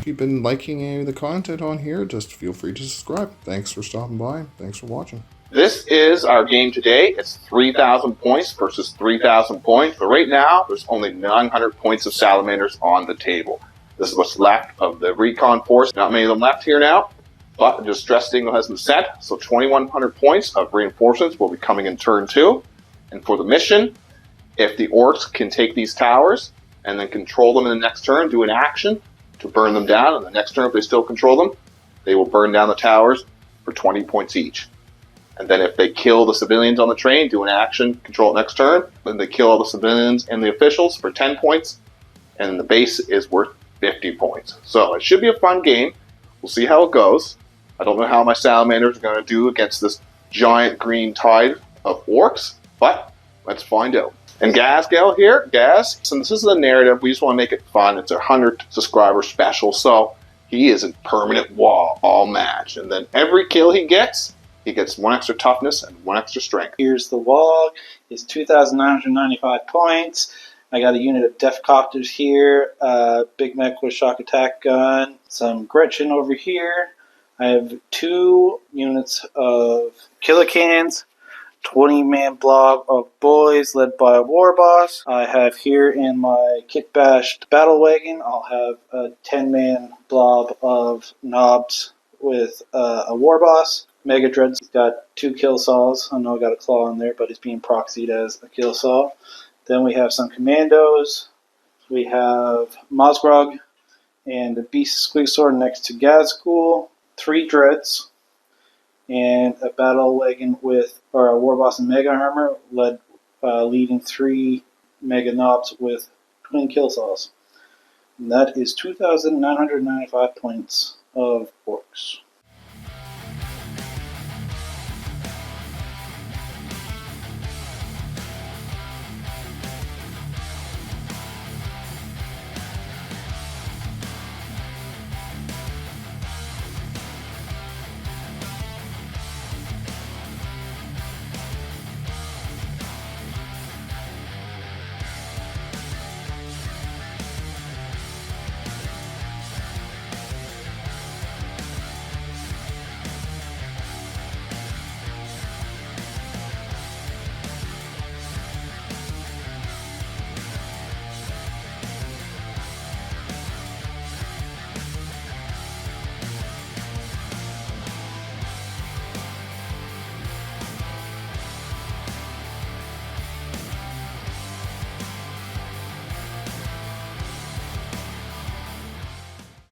If you've been liking any of the content on here, just feel free to subscribe. Thanks for stopping by. Thanks for watching. This is our game today. It's 3,000 points versus 3,000 points. But right now, there's only 900 points of Salamanders on the table. This is what's left of the recon force. Not many of them left here now, but the distress signal has been set. So 2,100 points of reinforcements will be coming in turn 2. And for the mission, if the Orks can take these towers and then control them in the next turn, do an action to burn them down, and the next turn if they still control them, they will burn down the towers for 20 points each. And then if they kill the civilians on the train, do an action, control it next turn, then they kill all the civilians and the officials for 10 points, and the base is worth 50 points. So it should be a fun game. We'll see how it goes. I don't know how my Salamanders are going to do against this giant green tide of Orks, but let's find out. And Gazgal here, Gaz, since this is a narrative, we just want to make it fun. It's a 100 subscriber special, so he is a permanent wall all match. And then every kill he gets 1 extra toughness and 1 extra strength. Here's the wall. It's 2,995 points. I got a unit of Def Copters here, Big Mech with shock attack gun, some Gretchen over here. I have 2 units of Killer Cans, 20-man blob of boys led by a war boss. I have here in my kit bashed battle wagon, I'll have a 10-man blob of knobs with a war boss. Mega Dread's got 2 kill saws. I know I got a claw in there, but it's being proxied as a kill saw. Then we have some commandos. We have Mosgrog and the Beast Squigsword next to Gazgul, 3 Dreads, and a battle wagon with a warboss and mega armor, leading 3 mega knobs with twin kill saws. And that is 2,995 points of Orks.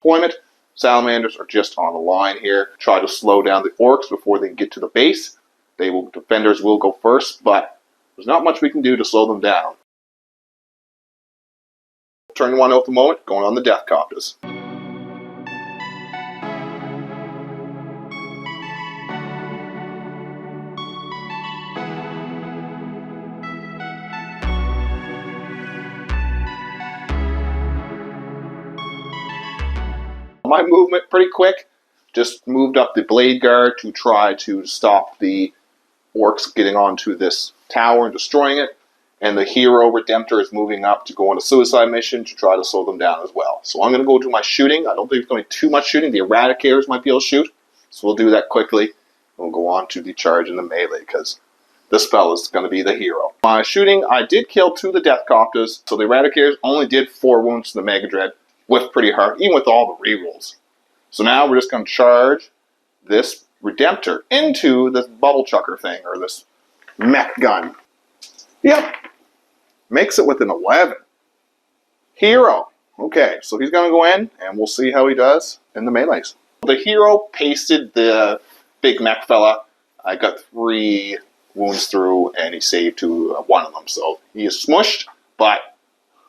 Deployment. Salamanders are just on the line here. Try to slow down the Orks before they can get to the base. Defenders will go first, but there's not much we can do to slow them down. Turn 1 at the moment, going on the Death Copters. My movement pretty quick. Just moved up the Blade Guard to try to stop the Orks getting onto this tower and destroying it. And the Hero Redemptor is moving up to go on a suicide mission to try to slow them down as well. So I'm going to go do my shooting. I don't think it's going to be too much shooting. The Eradicators might be able to shoot. So we'll do that quickly. We'll go on to the charge in the melee because this spell is going to be the hero. My shooting, I did kill 2 of the Death Copters. So the Eradicators only did 4 wounds to the Mega Dread. Whiffed pretty hard, even with all the rerolls. So now we're just going to charge this Redemptor into this bubble chucker thing, or this mech gun. Yep. Makes it with an 11. Hero. Okay, so he's going to go in, and we'll see how he does in the melees. The hero pasted the big mech fella. I got 3 wounds through, and he saved 1 of them. So he is smushed, but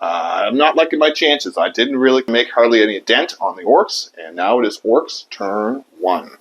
I'm not liking my chances. I didn't really make hardly any dent on the Orks, and now it is Orks turn 1.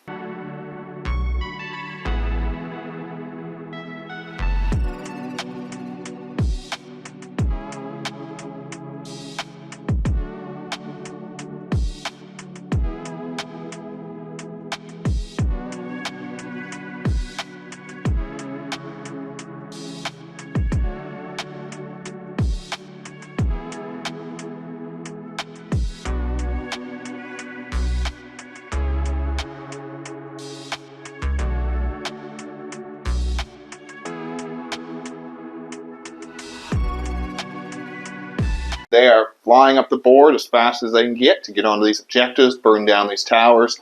They are flying up the board as fast as they can get onto these objectives, burn down these towers.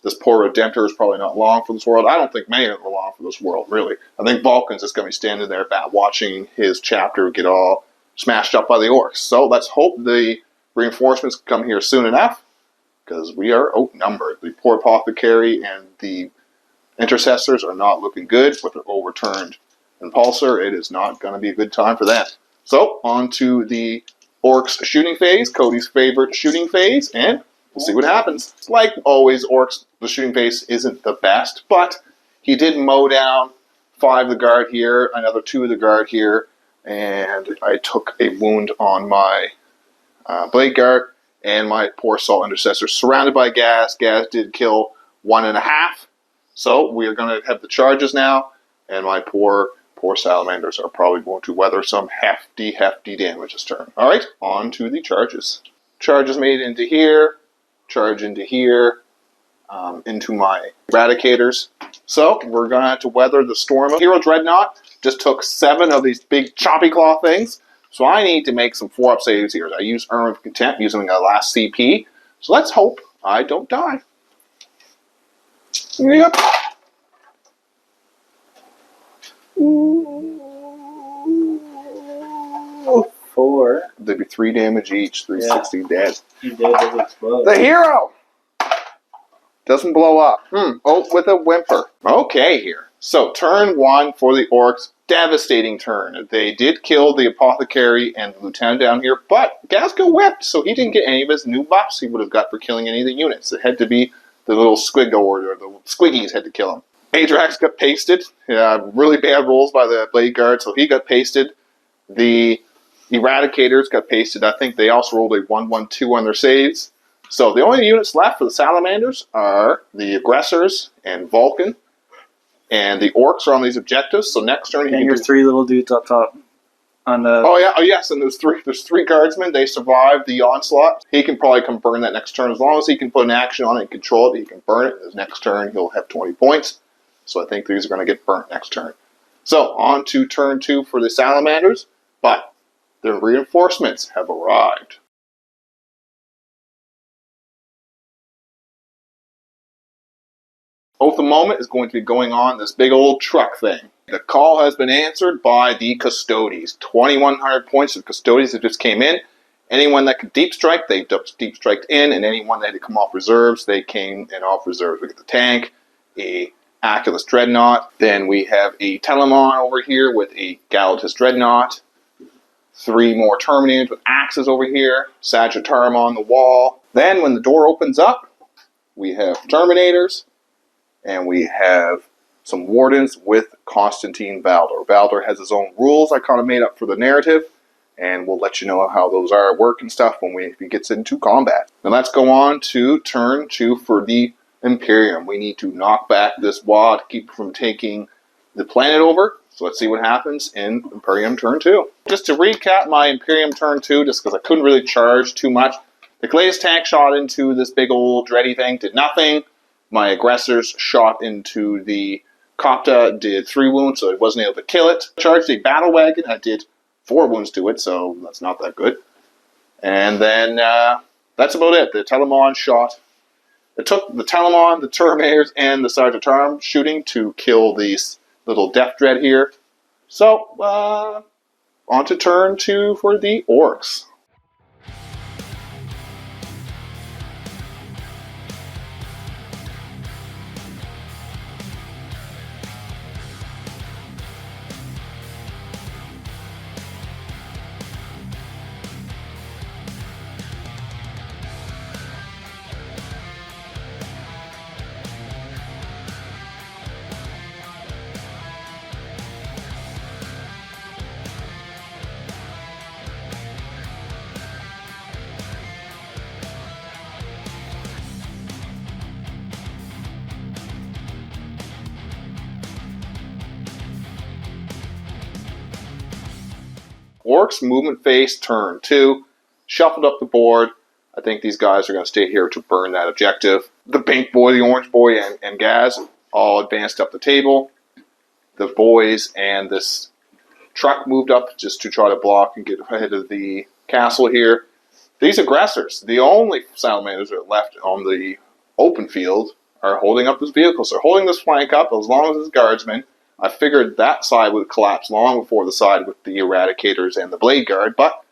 This poor Redemptor is probably not long for this world. I don't think many of them are long for this world, really. I think Vulcan's just going to be standing there watching his chapter get all smashed up by the Orks. So let's hope the reinforcements come here soon enough, because we are outnumbered. The poor Apothecary and the Intercessors are not looking good with their overturned Impulsor. It is not going to be a good time for that. So, on to the Orks shooting phase, Cody's favorite shooting phase, and we'll see what happens. Like always, Orks, the shooting phase isn't the best, but he did mow down 5 of the guard here, another 2 of the guard here, and I took a wound on my blade guard, and my poor Salt Intercessor surrounded by gas. Gas did kill 1.5, so we are going to have the charges now, and my poor Salamanders are probably going to weather some hefty damage this turn. Alright, on to the charges. Charges made into here, charge into here, into my Eradicators. So, we're going to have to weather the storm. Hero Dreadnought just took 7 of these big choppy claw things, so I need to make some 4-up saves here. I use Urn of Contempt using a last CP, so let's hope I don't die. Yep. 4. There'd be 3 damage each, 360 dead. You did explode. The hero! Doesn't blow up. Oh, with a whimper. Okay, here. So, turn 1 for the Orks. Devastating turn. They did kill the Apothecary and the Lieutenant down here, but Gasco whipped, so he didn't get any of his new buffs he would have got for killing any of the units. It had to be the little Squiggo or the Squiggies had to kill him. Adrax got pasted. Really bad rolls by the Blade Guard, so he got pasted. The Eradicators got pasted. I think they also rolled a 1-1-2 on their saves. So the only units left for the Salamanders are the Aggressors and Vulcan. And the Orks are on these objectives, so next turn he and can your 3 little dudes up top. On the... Oh yes, and there's 3 guardsmen. They survived the onslaught. He can probably come burn that next turn. As long as he can put an action on it and control it, he can burn it. His next turn, he'll have 20 points. So I think these are going to get burnt next turn. So, on to turn 2 for the Salamanders, but their reinforcements have arrived. Both the moment is going to be going on this big old truck thing. The call has been answered by the Custodes. 2,100 points of Custodes that just came in. Anyone that could deep strike, they deep striked in, and anyone that had to come off reserves, they came in off reserves. We get the tank, a Aculus Dreadnought. Then we have a Telemon over here with a Galatus Dreadnought. 3 more Terminators with axes over here. Sagittarium on the wall. Then when the door opens up, we have Terminators. And we have some Wardens with Constantine Valdor. Valdor has his own rules I kind of made up for the narrative. And we'll let you know how those work and stuff when he gets into combat. Now let's go on to turn 2 for the Imperium. We need to knock back this wall to keep from taking the planet over. So let's see what happens in Imperium turn 2. Just to recap my Imperium turn 2, just because I couldn't really charge too much. The Glaze tank shot into this big old dready thing, did nothing. My Aggressors shot into the Copta, did 3 wounds, so I wasn't able to kill it. Charged a Battle Wagon, I did 4 wounds to it, so that's not that good. And then that's about it. The Telemon shot. It took the Telemon, the Terminators, and the Sagittarium shooting to kill these little Death Dread here. So, on to turn 2 for the Orks. Orks movement phase turn 2. Shuffled up the board. I think these guys are going to stay here to burn that objective. The pink boy, the orange boy, and Gaz all advanced up the table. The boys and this truck moved up just to try to block and get ahead of the castle here. These aggressors, the only salamanders that are left on the open field, are holding up this vehicle. So they're holding this flank up as long as it's guardsmen. I figured that side would collapse long before the side with the eradicators and the blade guard, but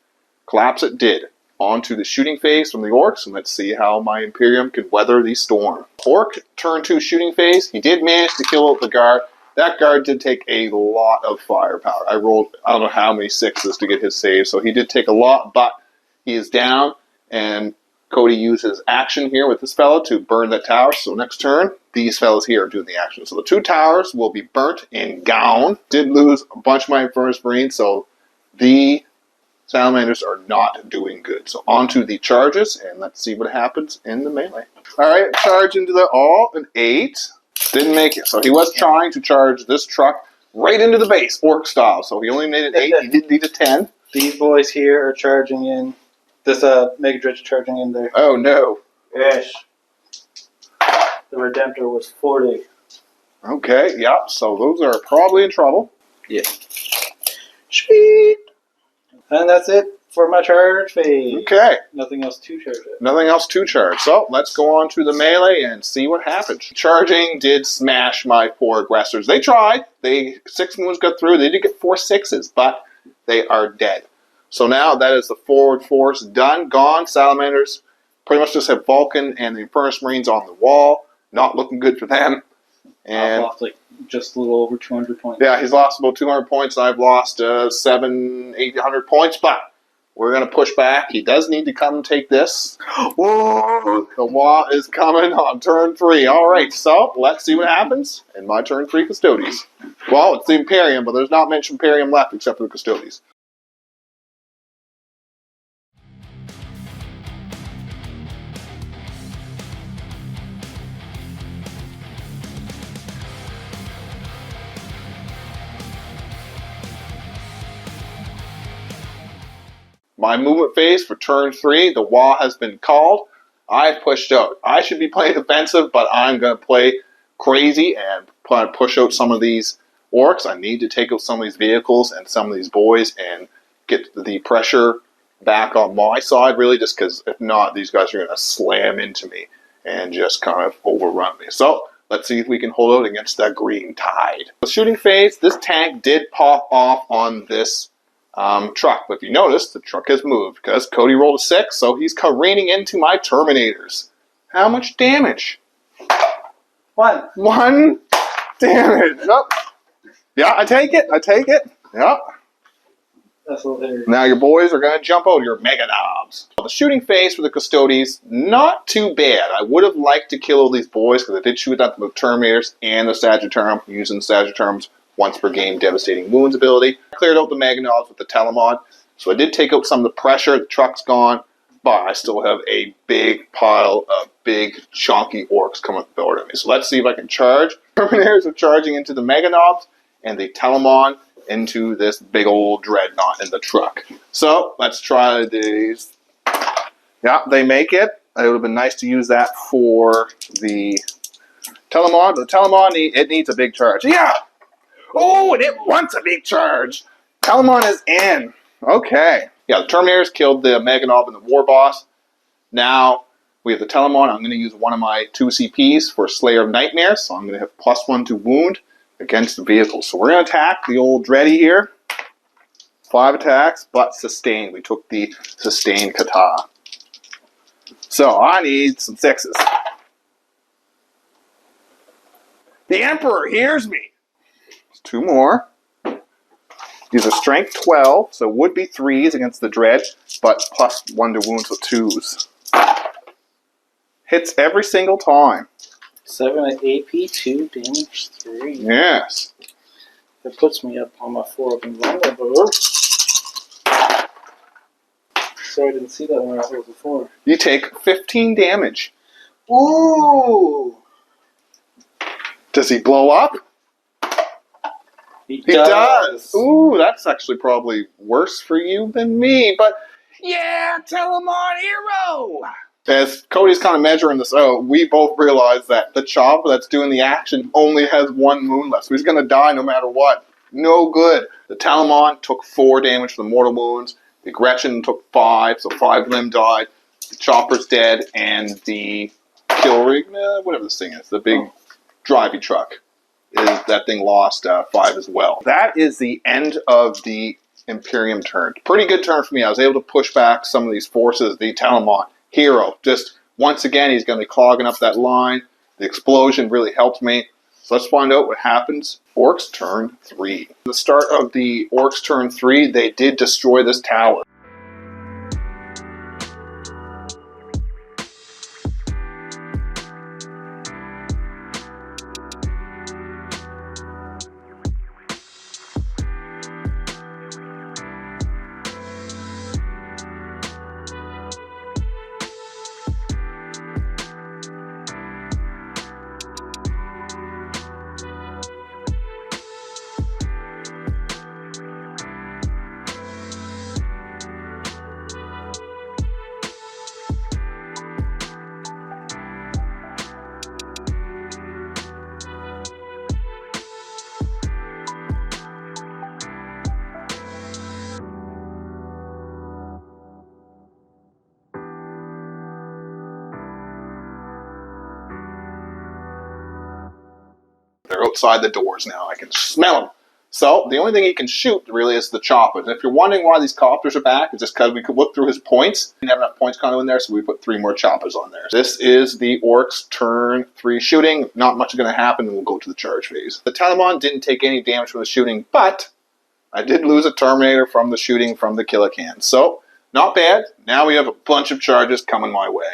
collapse it did. On to the shooting phase from the Orks, and let's see how my Imperium can weather the storm. Orc, turn 2 shooting phase. He did manage to kill the guard. That guard did take a lot of firepower. I rolled, I don't know how many 6s to get his save, so he did take a lot, but he is down, and Cody uses action here with this fellow to burn that tower. So next turn, these fellows here are doing the action. So the 2 towers will be burnt and gone. Did lose a bunch of my Infernus Marines, so the Salamanders are not doing good. So on to the charges, and let's see what happens in the melee. Alright, charge into the an 8. Didn't make it. So he was trying to charge this truck right into the base, Orc style. So he only made an 8. He did need a 10. These boys here are charging in. This Mega Dredge charging in there. Oh no. Yes. The Redemptor was 40. Okay, yeah. So those are probably in trouble. Yeah. Sweet. And that's it for my charge phase. Okay. Nothing else to charge it. Nothing else to charge. So let's go on to the melee and see what happens. Charging did smash my 4 aggressors. They tried. 6 moves got through. They did get 4 6s, but they are dead. So now that is the forward force done, gone. Salamanders pretty much just have Vulcan and the Infernus Marines on the wall. Not looking good for them. And I've lost just a little over 200 points. yeah, he's lost about 200 points. I've lost 800 points, but we're going to push back. He does need to come and take this. Whoa! The wall is coming on turn 3. All right, so let's see what happens in my turn 3 Custodes. Well, it's the Imperium, but there's not much Imperium left except for the Custodes. My movement phase for turn 3, the wall has been called. I've pushed out. I should be playing defensive, but I'm going to play crazy and push out some of these Orcs. I need to take out some of these vehicles and some of these boys and get the pressure back on my side, really, just because if not, these guys are going to slam into me and just kind of overrun me. So let's see if we can hold out against that green tide. The shooting phase, this tank did pop off on this truck, but if you notice, the truck has moved because Cody rolled a 6, so he's careening into my Terminators. How much damage? 1. 1 damage. Oh. Yeah, I take it. Yeah. That's what they're... Now your boys are going to jump out, your Mega Knobs. The shooting phase for the Custodes, not too bad. I would have liked to kill all these boys because I did shoot at the Terminators and the Sagittarium, using Sagittarium's once per game devastating wounds ability. I cleared out the Mega Knobs with the Telemod, so I did take out some of the pressure. The truck's gone, but I still have a big pile of big chunky Orcs coming forward at me. So let's see if I can charge. Terminators are charging into the Mega Knobs and the Telemon into this big old dreadnought in the truck. So let's try these. Yeah, they make it. It would have been nice to use that for the Telemon. The Telemon, it needs a big charge. Yeah! Oh, and it wants a big charge. Telemon is in. Okay. Yeah, the Terminators killed the Meganob and the War Boss. Now we have the Telemon. I'm going to use one of my 2 CPs for Slayer of Nightmares. So I'm going to have +1 to wound against the vehicle. So we're going to attack the old Dreddy here. 5 attacks, but sustained. We took the sustained kata. So I need some 6s. The Emperor hears me. 2 more. These are strength 12, so would be 3s against the Dread, but +1 to wounds with 2s. Hits every single time. 7 AP, 2 damage, 3. Yes. That puts me up on my 4 up in vulnerable. Sorry, I didn't see that when I rolled before. You take 15 damage. Ooh! Does he blow up? He does. Ooh, that's actually probably worse for you than me, but yeah, Telemon hero! As Cody's kind of measuring this out, we both realize that the chopper that's doing the action only has 1 wound left, so he's going to die no matter what. No good. The Telemon took 4 damage from the mortal wounds. The Gretchen took 5, so 5 of them died. The Chopper's dead, and the kill rig, whatever this thing is, the big drivey truck, that thing lost 5 as well. That is the end of the Imperium turn. Pretty good turn for me. I was able to push back some of these forces. The Talamon, hero, just once again, he's going to be clogging up that line. The explosion really helped me. So let's find out what happens. Orks turn 3. At the start of the Orks turn 3, they did destroy this tower. They're outside the doors now. I can smell them. So the only thing he can shoot really is the choppers. And if you're wondering why these copters are back, it's just because we could look through his points. We didn't have enough points kind of in there, so we put 3 more choppers on there. This is the Orks turn 3 shooting. Not much is going to happen, and we'll go to the charge phase. The Talamon didn't take any damage from the shooting, but I did lose a Terminator from the shooting from the Killican. So not bad. Now we have a bunch of charges coming my way.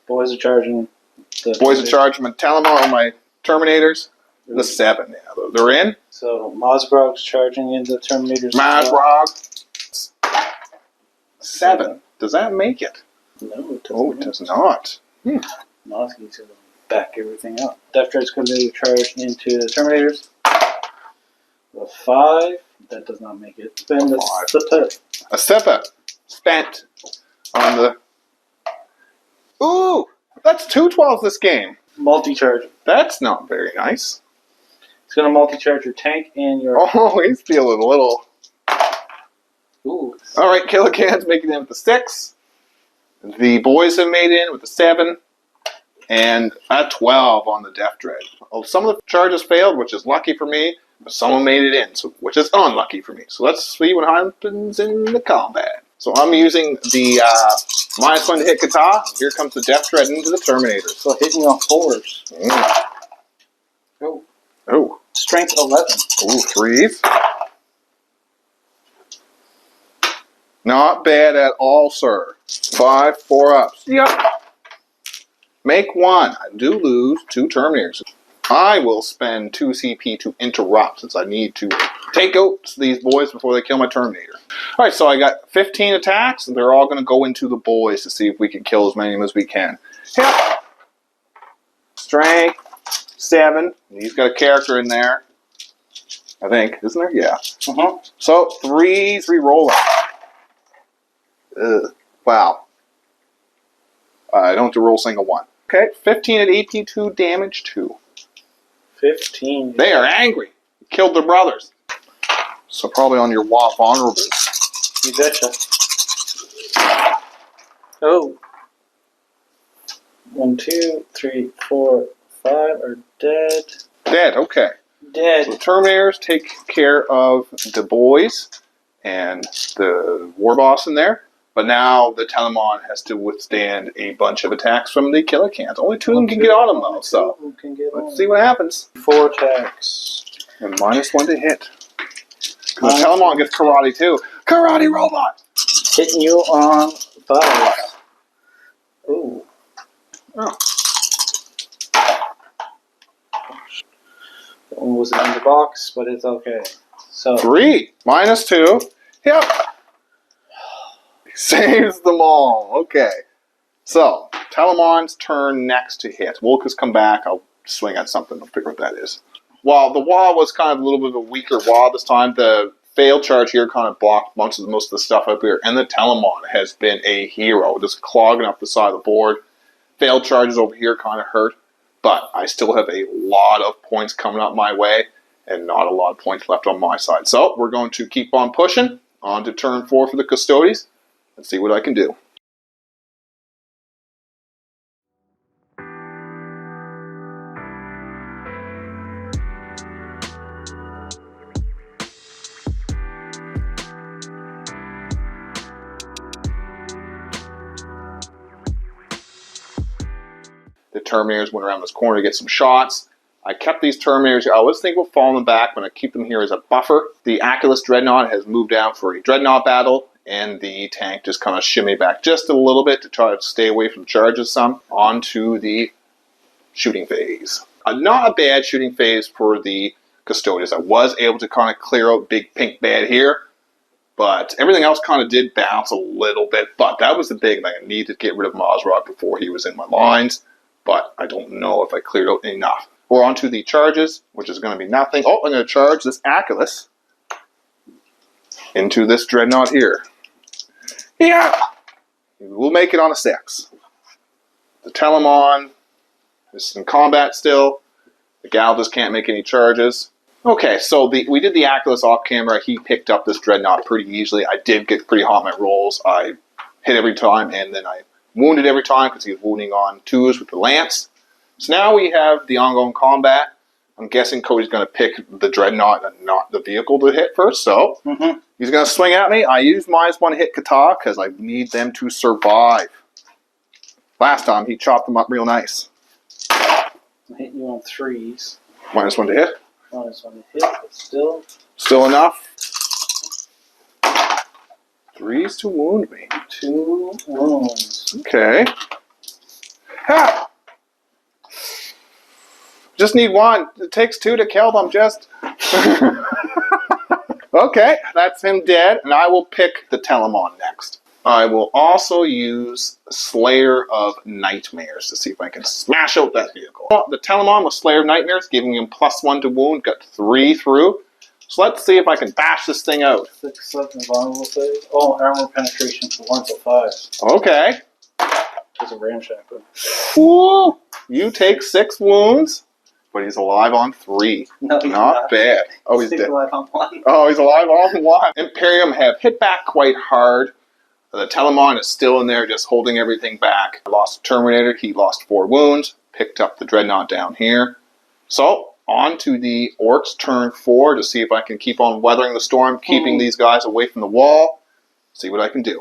Boys are charging. Boys are charging my Talamon on my Terminators. The 7, yeah, they're in. So Mozgrog's charging into the Terminators. Mozgrog. 7. Does that make it? No, it doesn't. Oh, it does not. Mozgog's going to back everything up. Death Dread's going to charge into the Terminators. The 5. That does not make it. Spend a Sipa spent on the... Ooh! That's 2 12s this game. Multi-charge. That's not very nice. It's going to multi-charge your tank and your... Oh, he's feeling a little... Ooh. Alright, Killican's making in with the 6. The boys have made in with the 7. And a 12 on the Death Dread. Well, some of the charges failed, which is lucky for me. But someone made it in, which is unlucky for me. So let's see what happens in the combat. So I'm using the -1 to hit Kata. Here comes the Death Dread into the Terminator. So hitting you on 4s. Oh. Oh. Strength 11. Ooh, 3s. Not bad at all, sir. 5 4-ups. Yep. Make 1. I do lose 2 Terminators. I will spend 2 CP to interrupt, since I need to take out these boys before they kill my Terminator. Alright, so I got 15 attacks, and they're all going to go into the boys to see if we can kill as many of them as we can. Hit! Strength 7. He's got a character in there. I think, isn't there? Yeah. So, 3s re-rolling. Wow. I don't have to roll a single one. Okay, 15 at AP, 2 damage, 2. 15. They are angry. You killed their brothers. So probably on your WAF honorables. You betcha. Oh. 1, 2, 3, 4, 5 are dead. Dead, okay. Dead. So the Terminators take care of the boys and the war boss in there. But now the Talamon has to withstand a bunch of attacks from the Killicans. Only 2 of them can get on him, though. So let's see what happens. 4 attacks. And -1 to hit. Because the Talamon gets karate, too. Karate robot! Hitting you on 5. Ooh. Oh. That one was in the box, but it's okay. So 3. -2. Yep. Saves them all. Okay. So, Talamon's turn next to hit. Wolk has come back. I'll swing at something. I'll figure what that is. While the wall was kind of a little bit of a weaker wall this time, the failed charge here kind of blocked most of the stuff up here. And the Talamon has been a hero, just clogging up the side of the board. Failed charges over here kind of hurt. But I still have a lot of points coming up my way. And not a lot of points left on my side. So, we're going to keep on pushing. On to turn 4 for the Custodes. Let's see what I can do. The Terminators went around this corner to get some shots. I kept these Terminators here. I was thinking of falling back, but I keep them here as a buffer. The Aculus Dreadnought has moved down for a Dreadnought battle, and the tank just kind of shimmy back just a little bit to try to stay away from charges some. Onto the shooting phase. Not a bad shooting phase for the Custodes. I was able to kind of clear out Big Pink Bad here, but everything else kind of did bounce a little bit. But that was the big thing. I needed to get rid of Mazrok before he was in my lines, but I don't know if I cleared out enough. We're on to the charges, which is going to be nothing. Oh, I'm going to charge this Aculus into this Dreadnought here. Yeah! We'll make it on a 6. The Telemon is in combat still. The Gal just can't make any charges. Okay, so we did the Aculus off camera. He picked up this Dreadnought pretty easily. I did get pretty hot in my rolls. I hit every time, and then I wounded every time because he was wounding on 2s with the Lance. So now we have the ongoing combat. I'm guessing Cody's going to pick the Dreadnought and not the vehicle to hit first, so he's going to swing at me. I used -1 hit Kata because I need them to survive. Last time, he chopped them up real nice. I hit you on 3s. -1 to hit. -1 to hit, but still. Still enough. 3s to wound me. 2 wounds. Okay. Ha! Just need 1. It takes 2 to kill them, just. Okay, that's him dead, and I will pick the Telemon next. I will also use Slayer of Nightmares to see if I can smash out that vehicle. The Telemon with Slayer of Nightmares, giving him +1 to wound, got 3 through. So let's see if I can bash this thing out. 6, 7 vulnerable save. Oh, armor penetration for 1 to 5. Okay. There's a ramshackle. Woo! You take 6 wounds, but he's alive on 3. No, he's not bad. Oh, he's dead. dead. On 1. Oh, he's alive on 1. Imperium have hit back quite hard. The Telemon is still in there, just holding everything back. I lost the Terminator. He lost 4 wounds. Picked up the Dreadnought down here. So, on to the Orks turn 4 to see if I can keep on weathering the storm, keeping these guys away from the wall. See what I can do.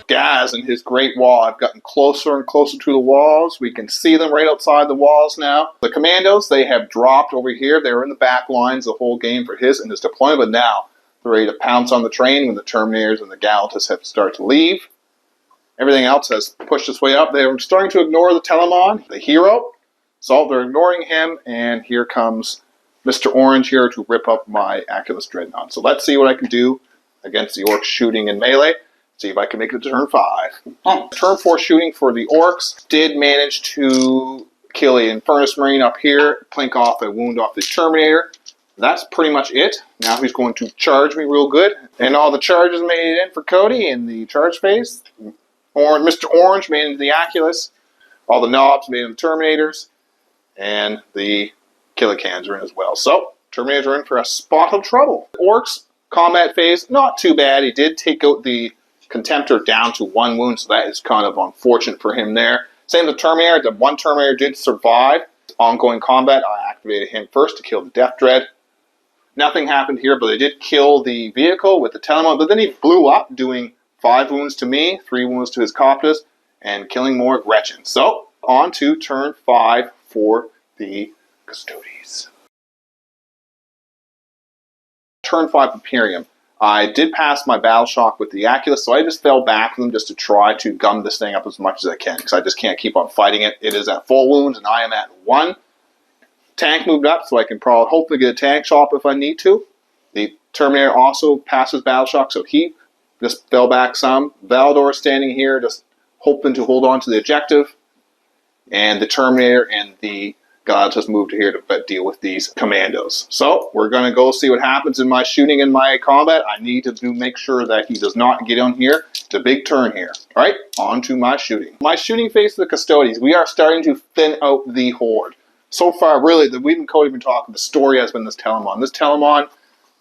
Gaz and his great wall. I've gotten closer and closer to the walls. We can see them right outside the walls now. The commandos, they have dropped over here. They were in the back lines the whole game for his and his deployment, but now they're ready to pounce on the train when the Terminators and the Galatas have started to leave. Everything else has pushed its way up. They're starting to ignore the Telemon, the hero. So they're ignoring him, and here comes Mr. Orange here to rip up my Aculus Dreadnought. So let's see what I can do against the Orcs shooting in melee. See if I can make it to turn 5. Turn 4 shooting for the Orcs. Did manage to kill an Infernus Marine up here, plink off a wound off the Terminator. That's pretty much it. Now he's going to charge me real good. And all the charges made it in for Cody in the charge phase. Mr. Orange made it into the Aculus. All the knobs made it into the Terminators. And the Killicans are in as well. So, Terminators are in for a spot of trouble. Orcs, combat phase, not too bad. He did take out the Contemptor down to 1 wound, so that is kind of unfortunate for him there. Same with the Terminator. The 1 Terminator did survive. Ongoing combat, I activated him first to kill the Death Dread. Nothing happened here, but they did kill the vehicle with the Telemon, but then he blew up, doing 5 wounds to me, 3 wounds to his Coptus, and killing more Gretchen. So, on to turn 5 for the Custodes. Turn 5 Imperium. I did pass my battle shock with the Aculus, so I just fell back with them just to try to gum this thing up as much as I can, because I just can't keep on fighting it. It is at full wounds, and I am at 1. Tank moved up, so I can probably hopefully get a tank shot if I need to. The Terminator also passes battle shock, so he just fell back some. Valdor standing here, just hoping to hold on to the objective. And the Terminator and the Gods has moved here to deal with these commandos. So we're going to go see what happens in my shooting and my combat. I need to make sure that he does not get on here. It's a big turn here. All right, on to my shooting. My shooting phase of the Custodes. We are starting to thin out the horde. So far, really, we've been Cody been talking. The story has been this Telemon. This Telemon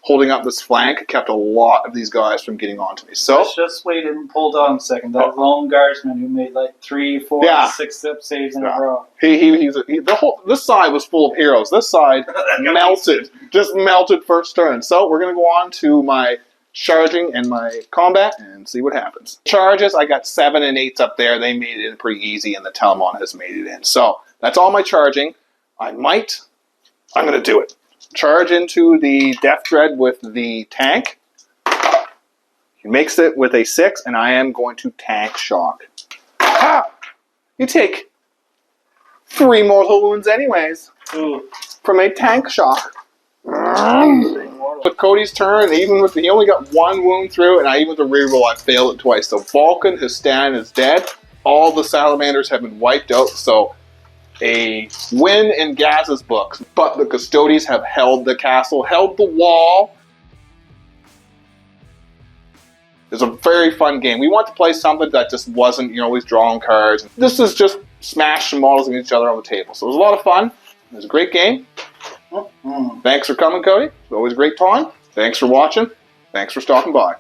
holding up this flank kept a lot of these guys from getting onto me. So let's just wait and hold on a second. That lone guardsman who made like 3, 4, 6 zip saves in a row. This side was full of heroes. This side melted, just melted first turn. So we're gonna go on to my charging and my combat and see what happens. Charges, I got 7 and 8s up there. They made it in pretty easy, and the Telemon has made it in. So that's all my charging. I'm gonna do it. Charge into the Death Dread with the tank. He makes it with a 6, and I am going to tank shock. Ah! You take 3 mortal wounds anyways. From a tank shock. With Cody's turn, even with he only got 1 wound through, and even with the reroll, I failed it twice. So Vulcan, his stand is dead. All the Salamanders have been wiped out, so a win in Gaz's books, but the Custodes have held the castle, held the wall. It's a very fun game. We want to play something that just wasn't, always drawing cards. This is just smash some models against each other on the table. So it was a lot of fun. It was a great game. Thanks for coming, Cody. It's always a great time. Thanks for watching. Thanks for stopping by.